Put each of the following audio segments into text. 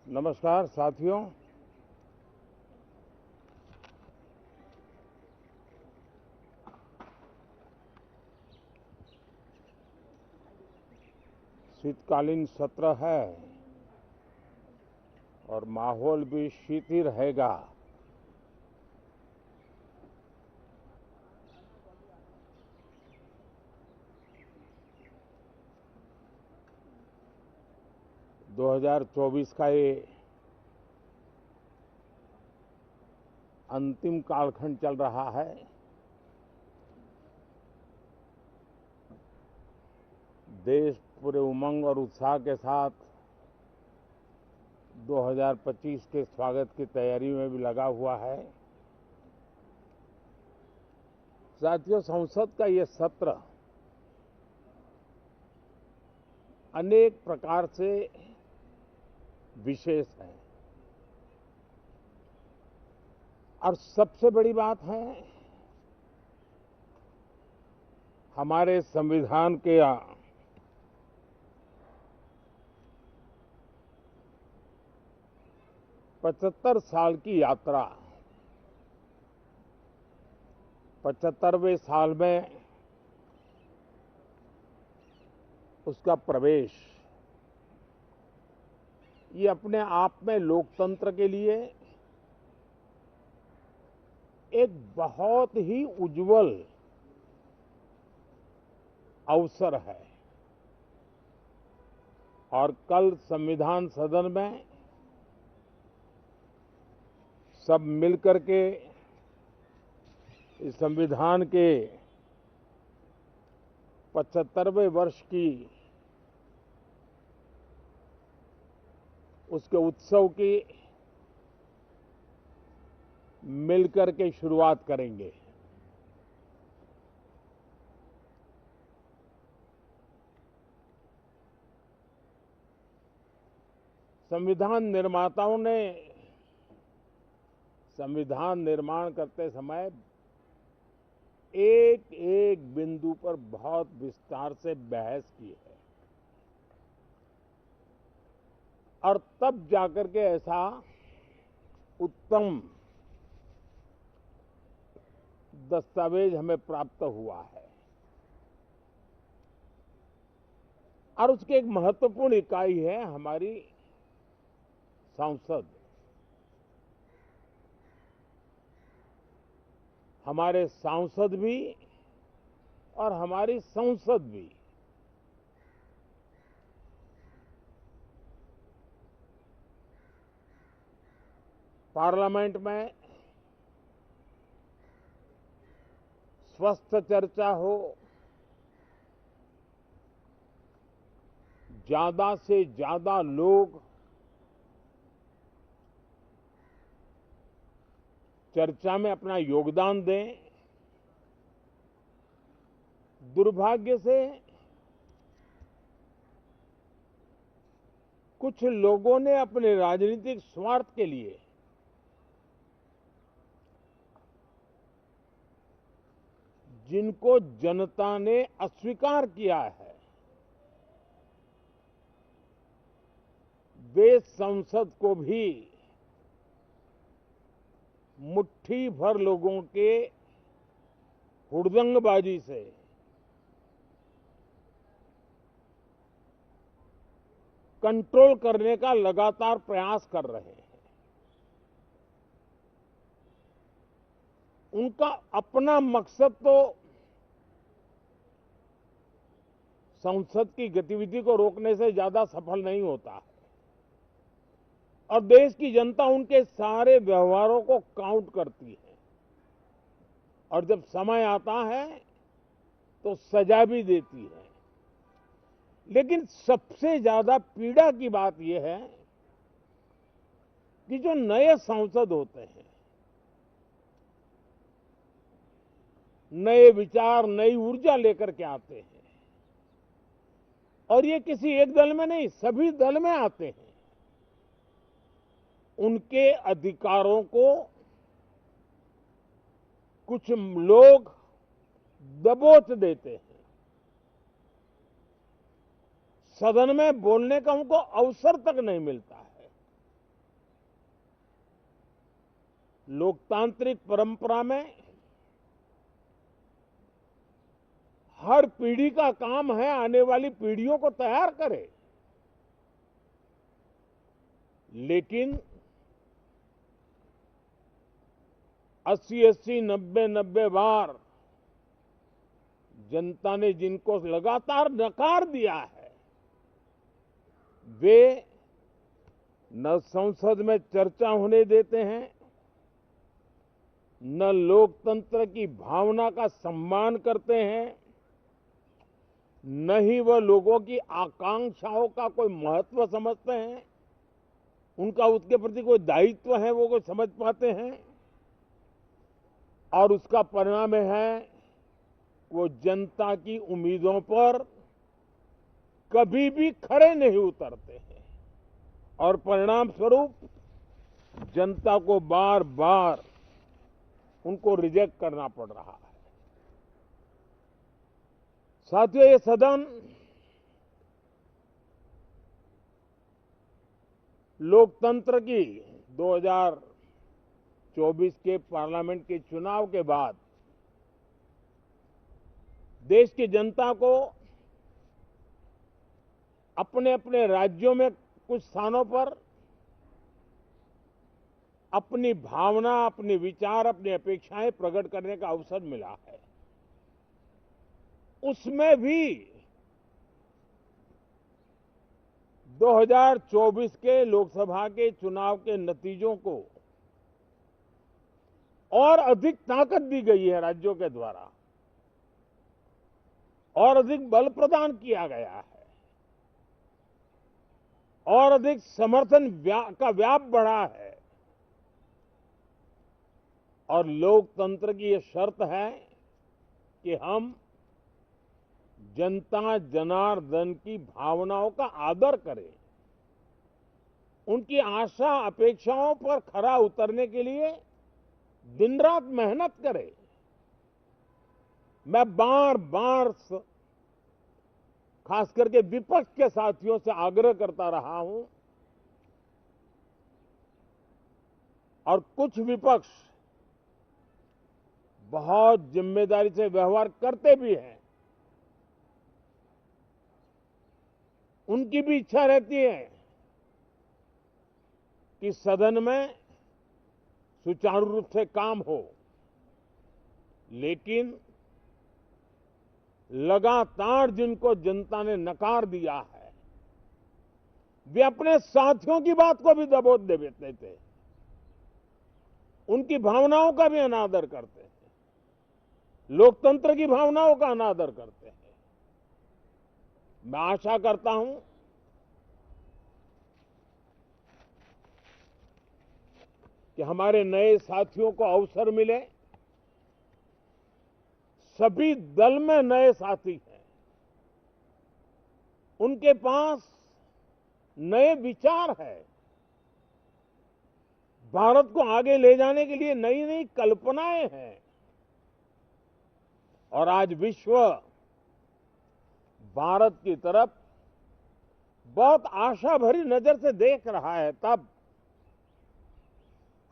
नमस्कार साथियों। शीतकालीन सत्र है और माहौल भी शीत ही रहेगा। दो 2024 का ये अंतिम कालखंड चल रहा है। देश पूरे उमंग और उत्साह के साथ 2025 के स्वागत की तैयारी में भी लगा हुआ है। साथियों, संसद का ये सत्र अनेक प्रकार से विशेष है और सबसे बड़ी बात है हमारे संविधान के 75 साल की यात्रा, 75वें साल में उसका प्रवेश, ये अपने आप में लोकतंत्र के लिए एक बहुत ही उज्जवल अवसर है। और कल संविधान सदन में सब मिलकर के इस संविधान के 75वें वर्ष की उसके उत्सव की मिलकर के शुरुआत करेंगे। संविधान निर्माताओं ने संविधान निर्माण करते समय एक एक बिंदु पर बहुत विस्तार से बहस की है और तब जाकर के ऐसा उत्तम दस्तावेज हमें प्राप्त हुआ है। और उसकी एक महत्वपूर्ण इकाई है हमारी संसद। हमारे सांसद भी और हमारी संसद भी पार्लियामेंट में स्वस्थ चर्चा हो, ज्यादा से ज्यादा लोग चर्चा में अपना योगदान दें। दुर्भाग्य से कुछ लोगों ने अपने राजनीतिक स्वार्थ के लिए जिनको जनता ने अस्वीकार किया है, वे संसद को भी मुट्ठी भर लोगों के हुड़दंगबाजी से कंट्रोल करने का लगातार प्रयास कर रहे हैं। उनका अपना मकसद तो संसद की गतिविधि को रोकने से ज्यादा सफल नहीं होता है और देश की जनता उनके सारे व्यवहारों को काउंट करती है और जब समय आता है तो सजा भी देती है। लेकिन सबसे ज्यादा पीड़ा की बात यह है कि जो नए सांसद होते हैं, नए विचार, नई ऊर्जा लेकर के आते हैं और ये किसी एक दल में नहीं, सभी दल में आते हैं। उनके अधिकारों को कुछ लोग दबोच देते हैं। सदन में बोलने का उनको अवसर तक नहीं मिलता है। लोकतांत्रिक परंपरा में हर पीढ़ी का काम है आने वाली पीढ़ियों को तैयार करे, लेकिन 80-80, 90-90 बार जनता ने जिनको लगातार नकार दिया है, वे न संसद में चर्चा होने देते हैं, न लोकतंत्र की भावना का सम्मान करते हैं, न ही वह लोगों की आकांक्षाओं का कोई महत्व समझते हैं, उनका उसके प्रति कोई दायित्व है वो कोई समझ पाते हैं। और उसका परिणाम है वो जनता की उम्मीदों पर कभी भी खरे नहीं उतरते हैं और परिणाम स्वरूप जनता को बार बार उनको रिजेक्ट करना पड़ रहा है। साथियों, ये सदन लोकतंत्र की 2024 के पार्लियामेंट के चुनाव के बाद देश की जनता को अपने अपने राज्यों में कुछ स्थानों पर अपनी भावना, अपने विचार, अपनी अपेक्षाएं प्रकट करने का अवसर मिला है। उसमें भी 2024 के लोकसभा के चुनाव के नतीजों को और अधिक ताकत दी गई है राज्यों के द्वारा, और अधिक बल प्रदान किया गया है, और अधिक समर्थन का व्याप बढ़ा है। और लोकतंत्र की ये शर्त है कि हम जनता जनार्दन की भावनाओं का आदर करें, उनकी आशा अपेक्षाओं पर खरा उतरने के लिए दिन रात मेहनत करें। मैं बार बार खास करके विपक्ष के साथियों से आग्रह करता रहा हूं, और कुछ विपक्ष बहुत जिम्मेदारी से व्यवहार करते भी हैं। उनकी भी इच्छा रहती है कि सदन में सुचारू रूप से काम हो, लेकिन लगातार जिनको जनता ने नकार दिया है, वे अपने साथियों की बात को भी दबोच देते थे, उनकी भावनाओं का भी अनादर करते हैं, लोकतंत्र की भावनाओं का अनादर करते हैं। मैं आशा करता हूं कि हमारे नए साथियों को अवसर मिले। सभी दल में नए साथी हैं, उनके पास नए विचार है, भारत को आगे ले जाने के लिए नई नई कल्पनाएं हैं। और आज विश्व भारत की तरफ बहुत आशा भरी नजर से देख रहा है, तब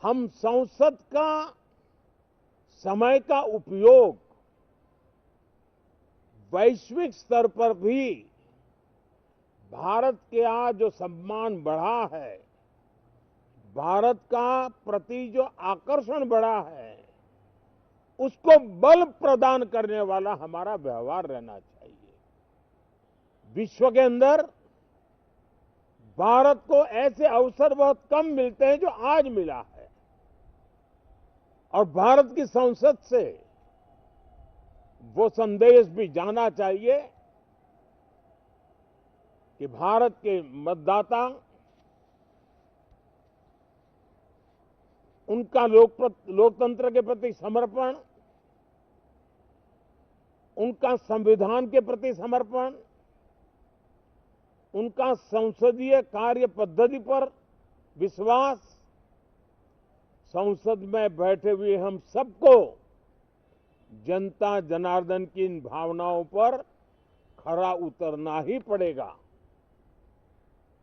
हम संसद का समय का उपयोग वैश्विक स्तर पर भी भारत के आज जो सम्मान बढ़ा है, भारत का प्रति जो आकर्षण बढ़ा है, उसको बल प्रदान करने वाला हमारा व्यवहार रहना चाहिए। विश्व के अंदर भारत को ऐसे अवसर बहुत कम मिलते हैं जो आज मिला है, और भारत की संसद से वो संदेश भी जाना चाहिए कि भारत के मतदाता, उनका लोकतंत्र के प्रति समर्पण, उनका संविधान के प्रति समर्पण, उनका संसदीय कार्य पद्धति पर विश्वास, संसद में बैठे हुए हम सबको जनता जनार्दन की इन भावनाओं पर खरा उतरना ही पड़ेगा।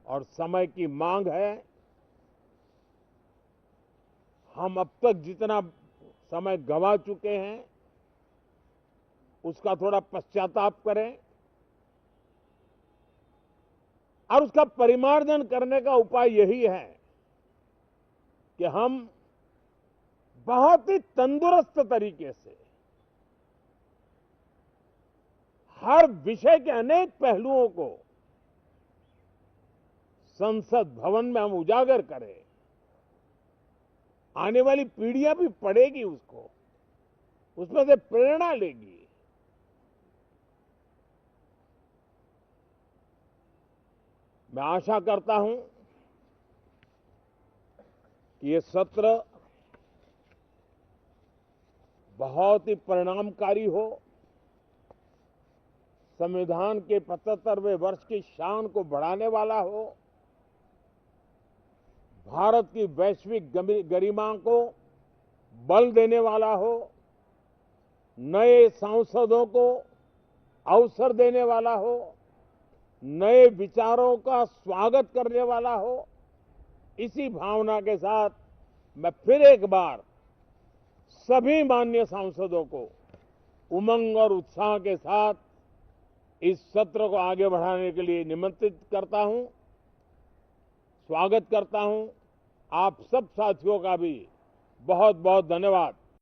और समय की मांग है, हम अब तक जितना समय गंवा चुके हैं उसका थोड़ा पश्चाताप करें और उसका परिमार्जन करने का उपाय यही है कि हम बहुत ही तंदुरुस्त तरीके से हर विषय के अनेक पहलुओं को संसद भवन में हम उजागर करें। आने वाली पीढ़ियां भी पढ़ेगी उसको, उसमें से प्रेरणा लेगी। मैं आशा करता हूं कि ये सत्र बहुत ही परिणामकारी हो, संविधान के 75वें वर्ष की शान को बढ़ाने वाला हो, भारत की वैश्विक गरिमा को बल देने वाला हो, नए सांसदों को अवसर देने वाला हो, नए विचारों का स्वागत करने वाला हो। इसी भावना के साथ मैं फिर एक बार सभी माननीय सांसदों को उमंग और उत्साह के साथ इस सत्र को आगे बढ़ाने के लिए निमंत्रित करता हूं, स्वागत करता हूं। आप सब साथियों का भी बहुत बहुत धन्यवाद।